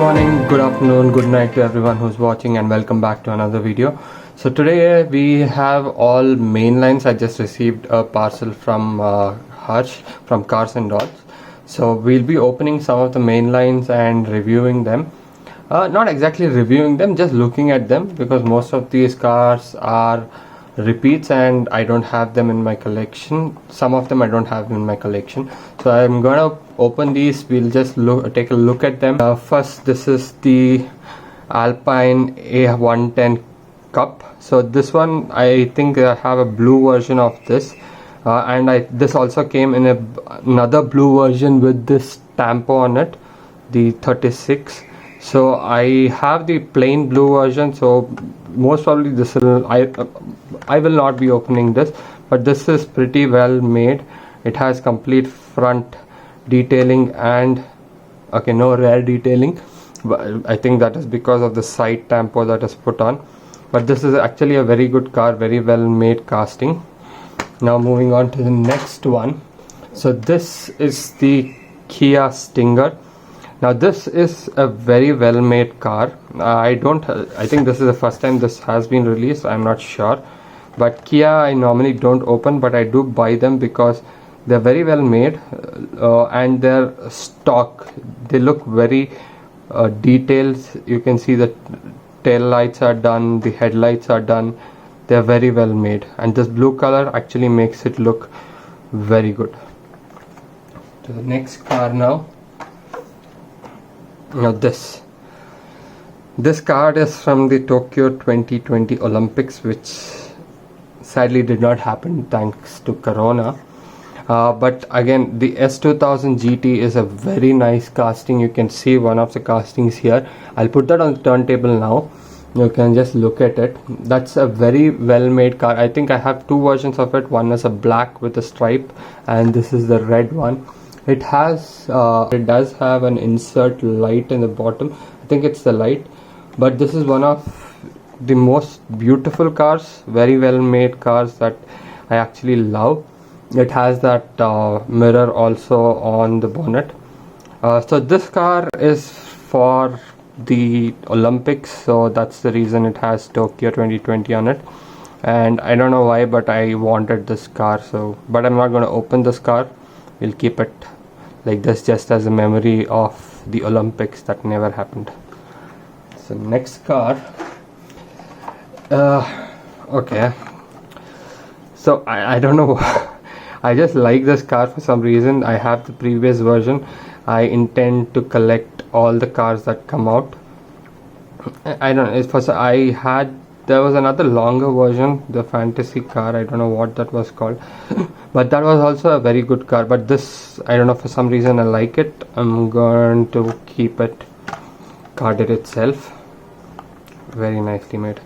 morning, good afternoon, good night to everyone who's watching, and welcome back to another video. So today we have all main lines. I just received a parcel from Harsh from Cars and Dolls. So we'll be opening some of the main lines and reviewing them. Not exactly reviewing them, just looking at them, because most of these cars are repeats and I don't have them in my collection. Some of them I don't have in my collection, so I'm gonna open these. We'll just take a look at them. First, this is the Alpine A110 Cup. So this one, I think I have a blue version of this, and this also came in another blue version with this Tampo on it, the 36. So I have the plain blue version, so most probably this will I will not be opening this, but this is pretty well made. It has complete front detailing and no rear detailing, but I think that is because of the side tampo that is put on. But this is actually a very good car, very well made casting. Now moving on to the next one. So this is the Kia Stinger. Now this is a very well made car. I think this is the first time this has been released, I'm not sure. But Kia I normally don't open, but I do buy them because they're very well made, and their stock, they look very detailed. You can see the tail lights are done, the headlights are done. They're very well made, and this blue color actually makes it look very good. To the next car now. Now this card is from the Tokyo 2020 Olympics, which sadly did not happen thanks to Corona. But again, the S2000 GT is a very nice casting. You can see one of the castings here. I'll put that on the turntable now. You can just look at it. That's a very well made car. I think I have two versions of it. One is a black with a stripe, and this is the red one. It does have an insert light in the bottom. I think it's the light, but this is one of the most beautiful cars, very well made cars that I actually love. It has that mirror also on the bonnet. So this car is for the Olympics, so that's the reason it has Tokyo 2020 on it. And I don't know why, but I wanted this car, but I'm not going to open this car. We'll keep it like this just as a memory of the Olympics that never happened. So next car. Okay, so I don't know. I just like this car for some reason. I have the previous version. I intend to collect all the cars that come out. I don't know. There was another longer version, the fantasy car. I don't know what that was called, but that was also a very good car. But this, I don't know, for some reason I like it. I'm going to keep it. Carded itself, very nicely made.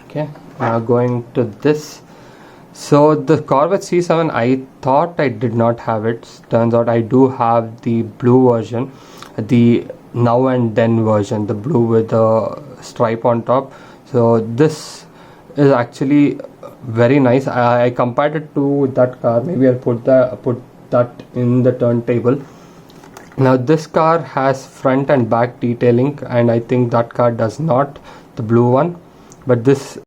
Okay, now going to this. So the Corvette C7, I thought I did not have it. Turns out I do have the blue version, the now and then version, the blue with the stripe on top. So this is actually very nice. I compared it to that car. Maybe I'll put that in the turntable. Now this car has front and back detailing, and I think that car does not, the blue one. But this,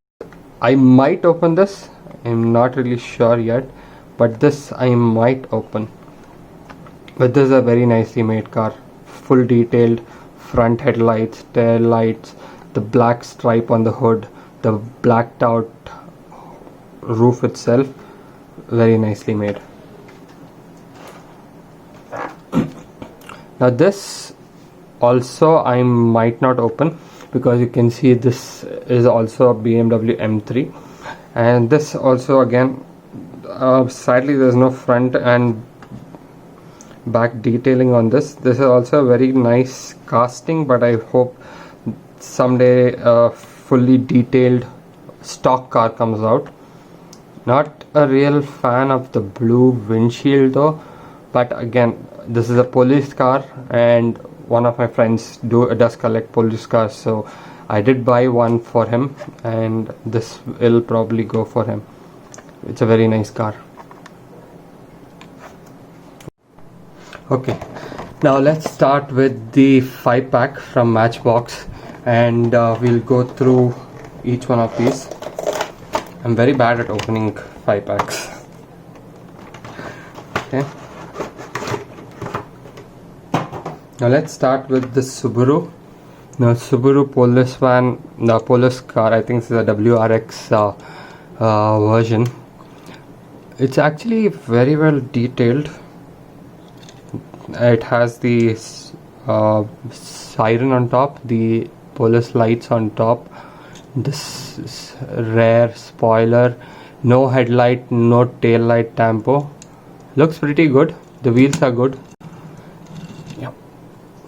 I might open this. I'm not really sure yet, but this I might open. But this is a very nicely made car, full detailed front headlights, tail lights, the black stripe on the hood, the blacked out roof itself, very nicely made. Now this also I might not open, because you can see this is also a BMW M3, and this also again sadly there's no front and back detailing on this. This is also a very nice casting, but I hope someday a fully detailed stock car comes out. Not a real fan of the blue windshield though, but again, this is a police car, and one of my friends does collect police cars, so I did buy one for him, and this will probably go for him. It's a very nice car. Okay, Now let's start with the 5-pack from Matchbox, and we'll go through each one of these. I'm very bad at opening 5-packs. Okay. Now let's start with the Subaru. Now Subaru Polus van, the Polus car, I think this is a WRX version. It's actually very well detailed. It has the siren on top, the Polus lights on top, this rear spoiler, no headlight, no tail light tampo. Looks pretty good. The wheels are good. Yep.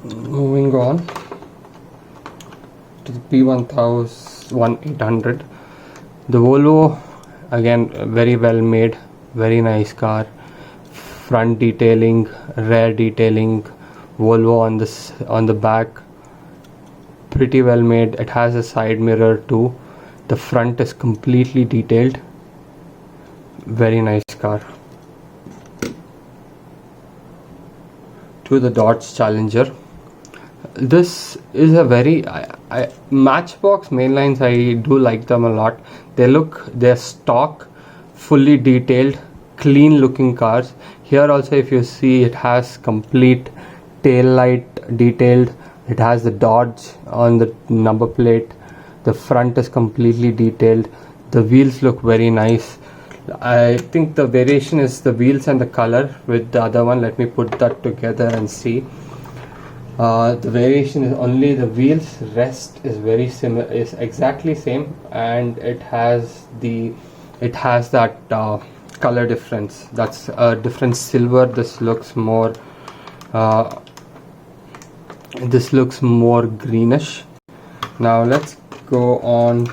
Moving on to the P1800. The Volvo, again very well made, very nice car. Front detailing, rear detailing, Volvo on the back, pretty well made. It has a side mirror too. The front is completely detailed. Very nice car. To the Dodge Challenger. This is a very Matchbox mainlines. I do like them a lot. They're stock, fully detailed, clean looking cars. Here also, if you see, it has complete tail light detailed. It has the Dodge on the number plate. The front is completely detailed. The wheels look very nice. I think the variation is the wheels and the color with the other one. Let me put that together and see. The variation is only the wheels. Rest is very similar, is exactly same, and it has that color difference. That's a different silver. This looks more greenish. Now let's go on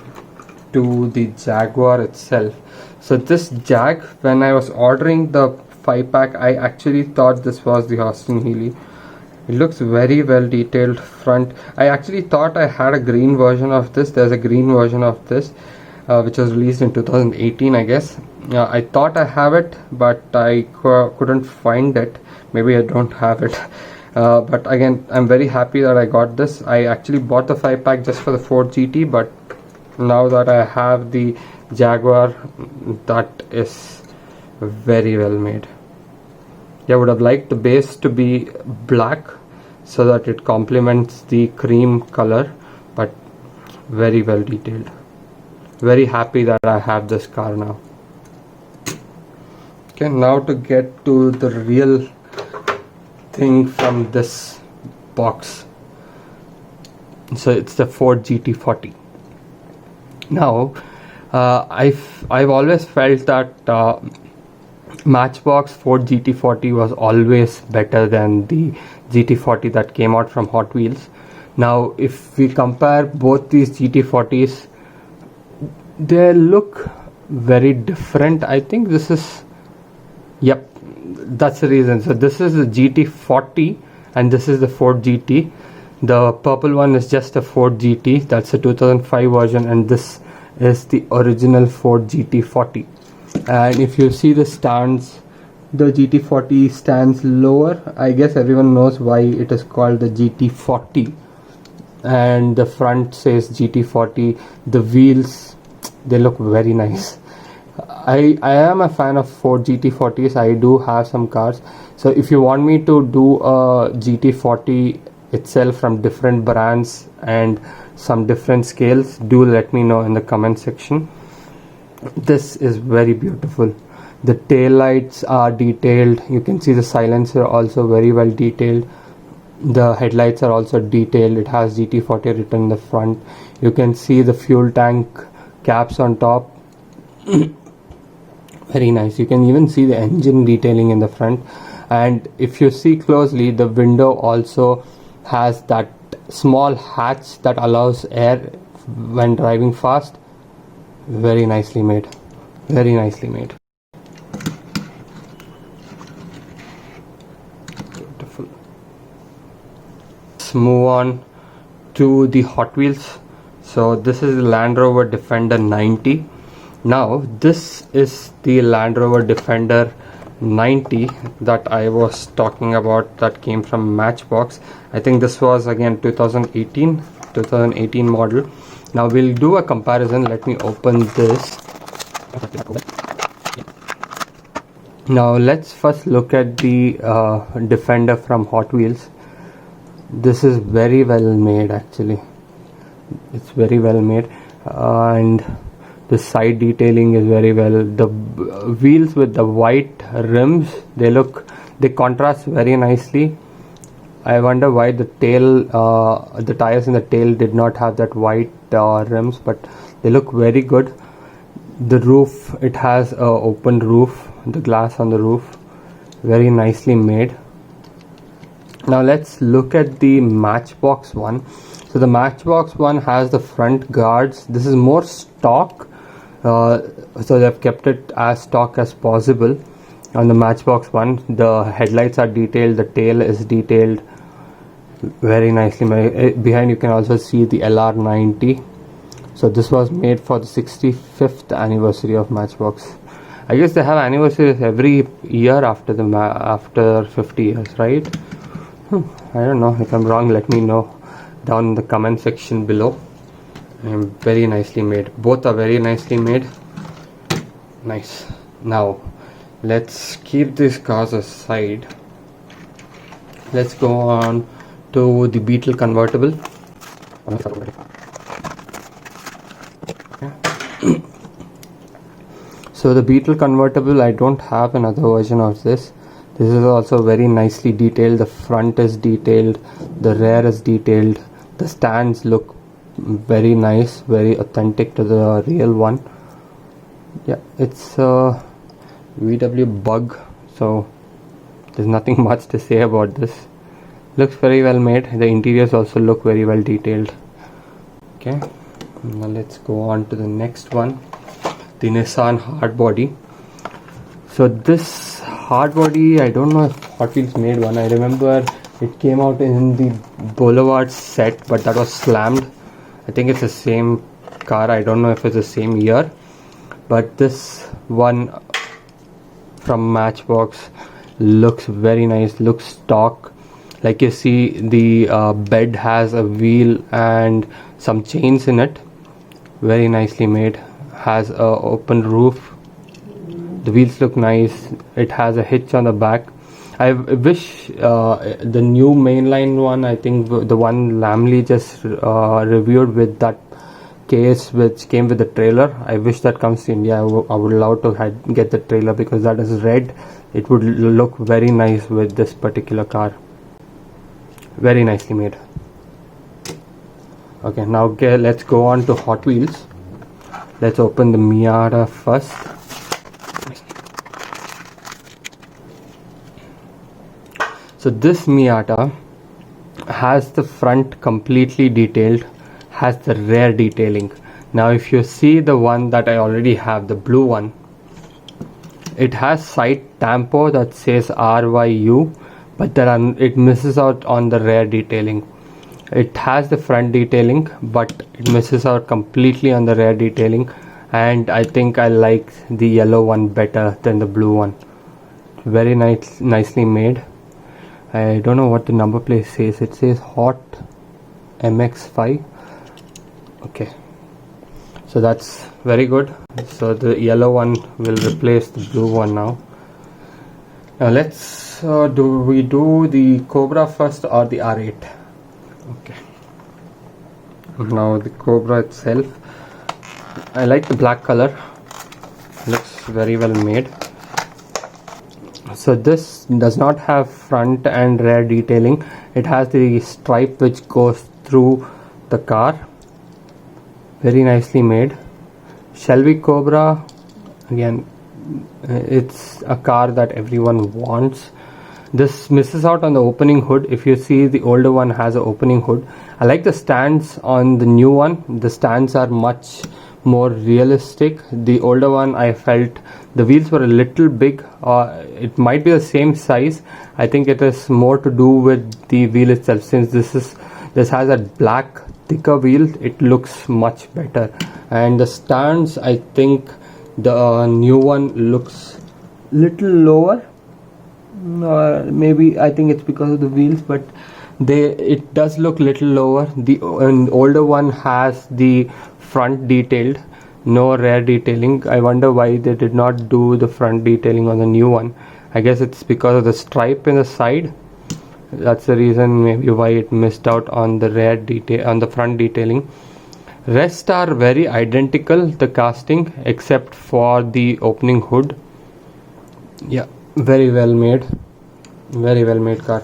to the Jaguar itself. So this Jag, when I was ordering the 5-pack, I actually thought this was the Austin Healey. It looks very well detailed front. I actually thought I had a green version of this. There's a green version of this which was released in 2018, I guess. I thought I have it, but I couldn't find it. Maybe I don't have it. But again, I'm very happy that I got this. I actually bought the 5-pack just for the Ford GT, but now that I have the Jaguar, that is very well made. I would have liked the base to be black so that it complements the cream color, but very well detailed. Very happy that I have this car now. Okay, now to get to the real thing from this box. So it's the Ford GT40. Now I've always felt that Matchbox Ford GT40 was always better than the GT40 that came out from Hot Wheels. Now if we compare both these GT40s, they look very different. I think this is, yep, that's the reason. So this is the GT40 and this is the Ford GT. The purple one is just a Ford GT, that's a 2005 version, and this is the original Ford GT40. And if you see the stands, the GT40 stands lower. I guess everyone knows why it is called the GT40. And the front says GT40. The wheels, they look very nice. I am a fan of Ford GT40s. I do have some cars. So if you want me to do a GT40 itself from different brands and some different scales, do let me know in the comment section. This is very beautiful. The tail lights are detailed. You can see the silencer also very well detailed. The headlights are also detailed. It has GT40 written in the front. You can see the fuel tank caps on top. Very nice. You can even see the engine detailing in the front, and if you see closely, the window also has that small hatch that allows air when driving fast. Very nicely made. Very nicely made. Beautiful. Let's move on to the Hot Wheels. So this is the Land Rover Defender 90. Now this is the Land Rover Defender 90 that I was talking about, that came from Matchbox. I think this was again 2018 model. Now we'll do a comparison. Let me open this. Now let's first look at the Defender from Hot Wheels. This is very well made, actually. It's very well made, and the side detailing is very well. The wheels with the white rims, they contrast very nicely. I wonder why the tires in the tail did not have that white rims, but they look very good. The roof, it has a open roof, the glass on the roof, very nicely made. Now let's look at the Matchbox one. So the Matchbox one has the front guards. This is more stock, so they've kept it as stock as possible. On the Matchbox one, the headlights are detailed, the tail is detailed, very nicely made. Behind you can also see the LR90. So this was made for the 65th anniversary of Matchbox. I guess they have anniversaries every year after 50 years, right? I don't know. If I'm wrong, let me know down in the comment section below. Very nicely made. Both are very nicely made. Nice. Now let's keep these cars aside. Let's go on to the Beetle convertible. So the Beetle convertible, I don't have another version of this. This is also very nicely detailed. The front is detailed, the rear is detailed, the stands look very nice, very authentic to the real one. Yeah, it's a VW Bug, so there's nothing much to say about this. Looks very well made. The interiors also look very well detailed. Okay, now let's go on to the next one, the Nissan Hardbody. So this Hardbody, I don't know if Hot Wheels made one. I remember it came out in the Boulevard set, but that was slammed. I think it's the same car. I don't know if it's the same year, but this one from Matchbox looks very nice, looks stock. Like you see, the bed has a wheel and some chains in it, very nicely made. Has a open roof, the wheels look nice, it has a hitch on the back. I wish the new mainline one, I think the one Lamley just reviewed with that case which came with the trailer, I wish that comes to India. I would love to get the trailer, because that is red. It would look very nice with this particular car. Very nicely made. Okay, now let's go on to Hot Wheels. Let's open the Miata first. So this Miata has the front completely detailed, has the rear detailing. Now if you see the one that I already have, the blue one, it has side tampo that says RYU, but it misses out on the rear detailing. It has the front detailing, but it misses out completely on the rear detailing, and I think I like the yellow one better than the blue one. Very nicely made. I don't know what the number plate says. It says Hot MX5. Okay, so that's very good. So the yellow one will replace the blue one now. Now let's do we do the Cobra first or the R8? Okay, now the Cobra itself, I like the black color, looks very well made. So this does not have front and rear detailing. It has the stripe which goes through the car, very nicely made. Shelby Cobra, again, it's a car that everyone wants. This misses out on the opening hood. If you see, the older one has an opening hood. I like the stands on the new one. The stands are much more realistic. The older one, I felt the wheels were a little big. It might be the same size. I think it is more to do with the wheel itself. Since this has a black thicker wheel, it looks much better. And the stands, I think the new one looks little lower, or maybe I think it's because of the wheels, but it does look little lower. The older one has the front detailed, no rear detailing. I wonder why they did not do the front detailing on the new one. I guess it's because of the stripe in the side. That's the reason maybe why it missed out on the rear detail, on the front detailing. Rest are very identical, the casting, except for the opening hood. Yeah, very well made car.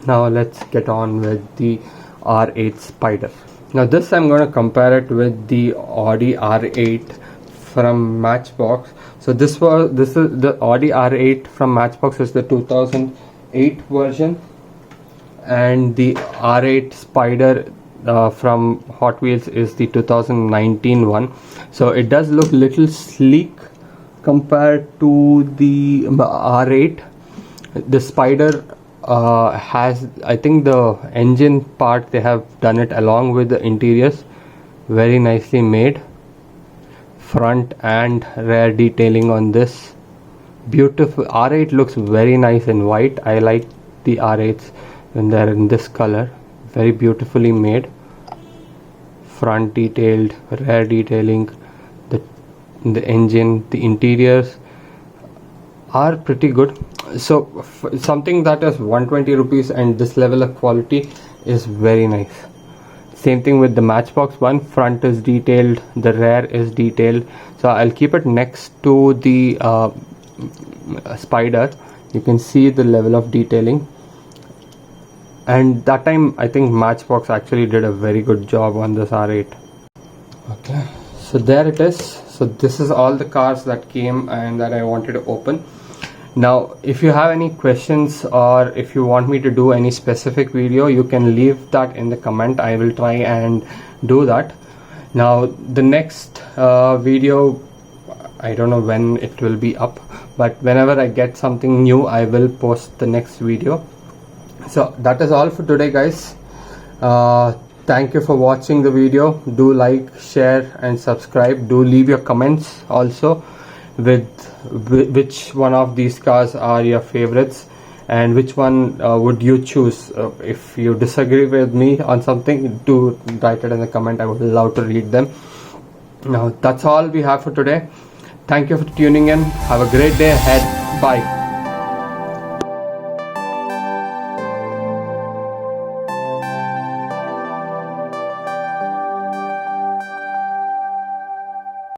Now let's get on with the R8 Spider. Now this I'm going to compare it with the Audi R8 from Matchbox. So this is the Audi R8 from Matchbox is the 2008 version, and the R8 Spider from Hot Wheels is the 2019 one. So it does look little sleek compared to the R8. The Spider has, I think the engine part, they have done it along with the interiors, very nicely made. Front and rear detailing on this, beautiful. R8 looks very nice in white. I like the R8s when they're in this color, very beautifully made. Front detailed, rear detailing, the engine, the interiors are pretty good. So something that is 120 rupees and this level of quality is very nice. Same thing with the Matchbox one. Front is detailed, the rear is detailed. So I'll keep it next to the Spider. You can see the level of detailing, and that time I think Matchbox actually did a very good job on this R8. Okay, so there it is. So this is all the cars that came and that I wanted to open. Now if you have any questions, or if you want me to do any specific video, you can leave that in the comment. I will try and do that. Now the next video, I don't know when it will be up, but whenever I get something new, I will post the next video. So that is all for today, guys. Thank you for watching the video. Do like, share and subscribe. Do leave your comments also with which one of these cars are your favorites, and which one would you choose. If you disagree with me on something, do write it in the comment. I would love to read them. Now that's all we have for today. Thank you for tuning in. Have a great day ahead. Bye.